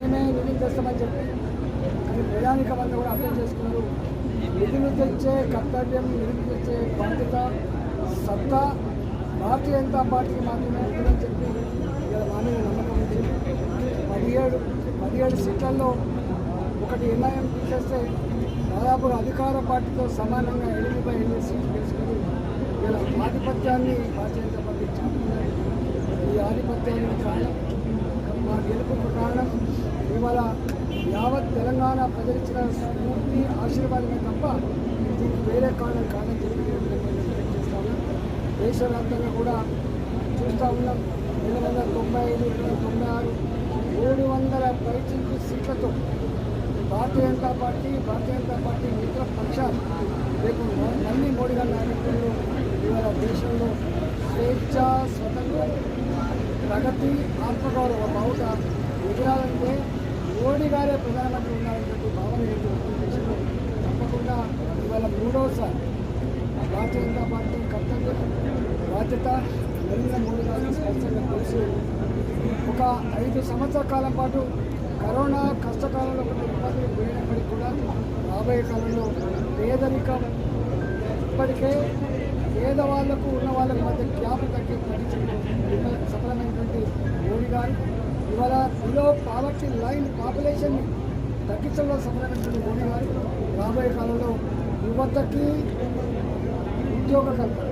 నిధులు తెస్తామని చెప్పి కానీ ప్రజానికమంతా కూడా అర్థం చేసుకున్నారు. నిధులు తెచ్చే కర్తవ్యం, నిధులు తెచ్చే బాధ్యత, సత్తా భారతీయ జనతా పార్టీకి మాత్రమే ఉంటుందని చెప్పి ఇలా మా మీద నమ్మకం ఉంది. 17 సీట్లలో ఒకటి ఎంఐఎం తీసేస్తే దాదాపుగా అధికార పార్టీతో సమానంగా 8/8 సీట్లు గెలుచుకుని ఇలా ఆధిపత్యాన్ని భారతీయ జనతా పార్టీ చాటుకున్నారు. ఈ ఆధిపత్యానికి కారణం, మా గెలుపుకు కారణం ఇవాళ యావత్ తెలంగాణ ప్రజలిచ్చిన స్ఫూర్తి, ఆశీర్వాదమే తప్ప దీనికి వేరే కారణం కాదని చెప్పి చేస్తా ఉన్నాం. దేశవ్యాప్తంగా కూడా చూస్తూ ఉన్నాం. 295, 296, 300 పైచిలకు సీట్లతో భారతీయ జనతా పార్టీ మిత్ర పక్షాలు రేపు మళ్ళీ మోడీ గారి నాయకత్వంలో ఇవాళ దేశంలో స్వేచ్ఛ, స్వతంత్రం, ప్రగతి, ఆత్మగౌరవ బావుట ఎదురాలంటే మోడీ గారే ప్రధానమంత్రి ఉన్నారనేటువంటి భావన దేశంలో తప్పకుండా ఇవాళ 3వసారి భారతీయ జనతా పార్టీ కర్తవ్యం, బాధ్యత నరేంద్ర మోడీ గారికి స్పష్టంగా తెలుసు. ఒక 5 సంవత్సరాల కాలం పాటు కరోనా కష్టకాలంలో కొన్ని ఇబ్బందులు పోయినప్పటికీ కూడా రాబోయే కాలంలో పేదరికం ఇప్పటికే పేదవాళ్లకు ఉన్న వాళ్ళకి మధ్య గ్యాప్ తగ్గించడం సఫలమైనటువంటి మోడీ గారు ఇవాళ బిలో పావర్టీ లైన్ పాపులేషన్ని తగ్గించడంలో సఫలమైనటువంటి మోడీ గారు రాబోయే కాలంలో యువతకి ఉద్యోగ కల్పన,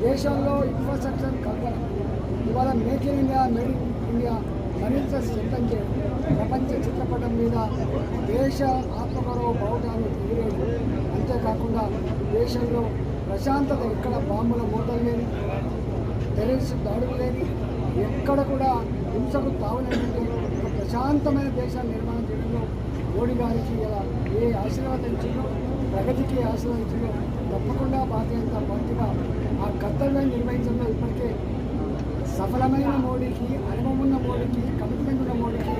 దేశంలో ఇన్ఫ్రాస్ట్రక్చర్ కల్పన, ఇవాళ make in India, made in India మరింత సిద్ధం చేయడం, ప్రపంచ చిత్రపటం మీద దేశ ఆత్మగౌరవ బావుటాన్ని ఎగిరేయడం, అంతేకాకుండా దేశంలో ప్రశాంతత, ఎక్కడ బాంబుల మోతలు లేని, టెర్రరిస్ట్ దాడులు లేని, ఎక్కడ కూడా హింసకు తావులేనంటే ఒక ప్రశాంతమైన దేశాన్ని నిర్మాణం చేయడంలో మోడీ గారికి ఇలా ఏ ఆశీర్వాదం ఇచ్చిందో, ప్రగతికి ఆశీర్వదించిందో తప్పకుండా భారతీయ జనతా పార్టీగా ఆ కర్తవ్యాన్ని నిర్వహించడంలో ఇప్పటికే సఫలమైన మోడీకి, అనుభవం ఉన్న మోడీకి, కమిట్మెంట్ ఉన్న మోడీకి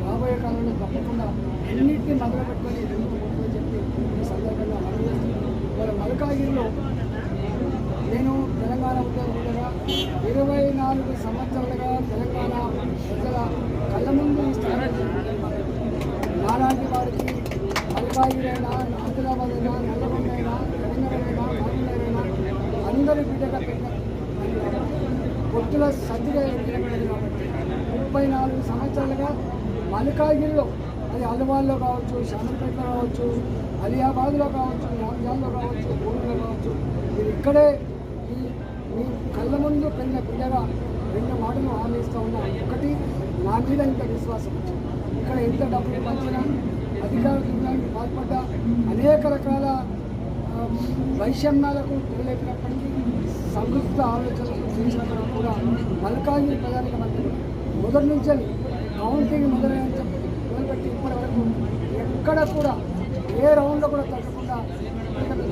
రాబోయే కాలంలో తప్పకుండా అన్నింటినీ మొదలు పెట్టుకొని ముందుకు చెప్పి ఈ సందర్భంగా మనం చేస్తున్నాం. ఇవాళ మల్కాగిరిలో నేను తెలంగాణ ఉద్యోగులుగా 24 సంవత్సరాలుగా తెలంగాణ ప్రజల కళ్ళ ముందు ఈ స్థాయి నాలాంటి వారికి మల్కాగిరైనా, ఆదిలాబాద్ అయినా, నల్లగొండ అయినా, కరీంనగర్ అయినా, మామూలైనా అందరి బిడ్డగా పెట్టిన పొత్తుల సర్దిగా నిలబడేది కాబట్టి 34 సంవత్సరాలుగా మల్కాగిరిలో, అది అల్వాల్లో కావచ్చు, శామర్పేటలో కావచ్చు, అలియాబాద్లో కావచ్చు, రామ్జాన్లో కావచ్చు, గూడూరులో కావచ్చు, మీరు ఇక్కడే మీ కళ్ళ ముందు పెరిగిన బిడ్డగా 2 మాటలు హామీ ఇస్తూ ఉన్నా. ఒకటి, నా మీద ఇంత విశ్వాసం వచ్చింది. ఇక్కడ ఎంత డబ్బులు పంచినా, అధికార దుర్గానికి పాల్పడ్డా, అనేక రకాల వైషమ్యాలకు తెలియలేనప్పటికీ సంతృప్త ఆలోచనలు చేసినప్పుడు కూడా మల్కాగిరి ప్రధానిక మంత్రి మొదటి నుంచి కౌంటింగ్ మొదలుపెట్టి ఇప్పటి వరకు ఎక్కడ కూడా ఏ రౌండ్లో కూడా తగ్గకుండా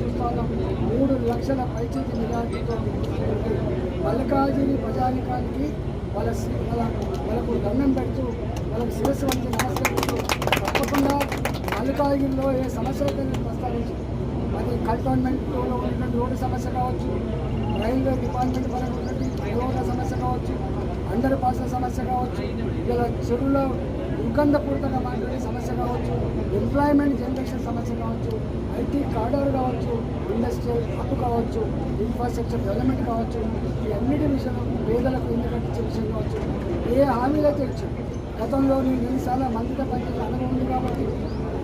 చూస్తూ ఉన్నాం. 3 లక్షల పైచేతి మెజార్టీతో మల్కాగిరి ప్రజానికానికి వాళ్ళకు దండం పెడుతూ, వాళ్ళకి శిరస్సు వంచి నమస్కరిస్తూ తప్పకుండా మల్కాగిరిలో ఏ సమస్యలతో ప్రస్తావించి, అది కంటోన్మెంట్లో ఉన్నటువంటి రోడ్డు సమస్య కావచ్చు, రైల్వే డిపార్ట్మెంట్ పరంగా ఉన్నటువంటి రోడ్ల సమస్య కావచ్చు, అండర్ పాస్ల సమస్య కావచ్చు, ఇలా చెరువులో దుర్గంధపూరితంగా మాట్లాడే సమస్య కావచ్చు, ఎంప్లాయ్మెంట్ జనరేషన్ సమస్య కావచ్చు, ఐటీ కార్డర్ కావచ్చు, ఇండస్ట్రియల్ హబ్ కావచ్చు, ఇన్ఫ్రాస్ట్రక్చర్ డెవలప్మెంట్ కావచ్చు, ఈ అన్నిటి విషయంలో పేదలకు ఇల్లు కట్టించే విషయం కావచ్చు, ఏ హామీలైతే ఇచ్చారు. గతంలో నేను 2 సార్లు మంత్రిగా పనిచేసిన అనుభవం ఉంది కాబట్టి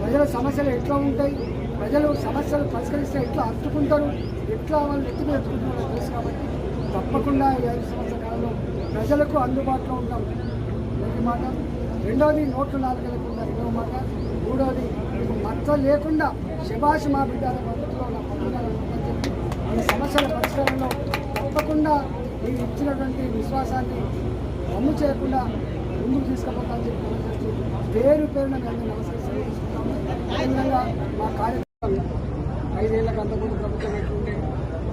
ప్రజల సమస్యలు ఎట్లా ఉంటాయి, ప్రజలు సమస్యలు పరిష్కరిస్తే ఎట్లా అట్టుకుంటారు, ఎట్లా వాళ్ళు ఎత్తుకు ఎత్తుకుంటారో తెలుసు కాబట్టి తప్పకుండా ఈ 5 సంవత్సరాల కాలంలో ప్రజలకు అందుబాటులో ఉంటాం. ఒక మాట. రెండవది, నోట్లు 4 లేకుండా 2వ మాట. మూడవది, మీకు మచ్చ లేకుండా శభాష్ మా బిడ్డ అనే పద్ధతిలో నా పత్రికలు చెప్పి ఈ సమస్యల పరిష్కారంలో తప్పకుండా మీరు ఇచ్చినటువంటి విశ్వాసాన్ని అమ్ము చేయకుండా ముందుకు తీసుకుపోతామని చెప్పి పేరున మేము నమస్కరిస్తున్నాము. అదేవిధంగా మా కార్యక్రమం 5 ఏళ్ళకి అంతకుముందు ప్రభుత్వం ఎట్లుండే,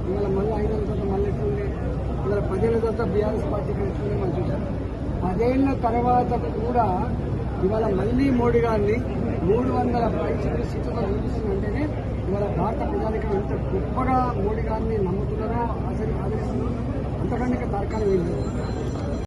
ఇవాళ మళ్ళీ 5 ఏళ్ళ తర్వాత మళ్ళీ ఎట్లుండే, ఇవాళ 10 ఏళ్ళ తర్వాత బీఆర్ఎస్ పార్టీకి ఎట్లుండే మనం చూసాం. 10 ఏళ్ళ తర్వాత కూడా ఇవాళ మళ్ళీ మోడీ గారిని 300 పైచిలకు సీట్లతో చూపిస్తుందంటేనే ఇవాళ భారత ప్రజానికి ఎంత గొప్పగా మోడీ గారిని నమ్ముతున్నారో, ఆదరిస్తున్నారో అంతకంటే తర్కాలు వెళ్ళి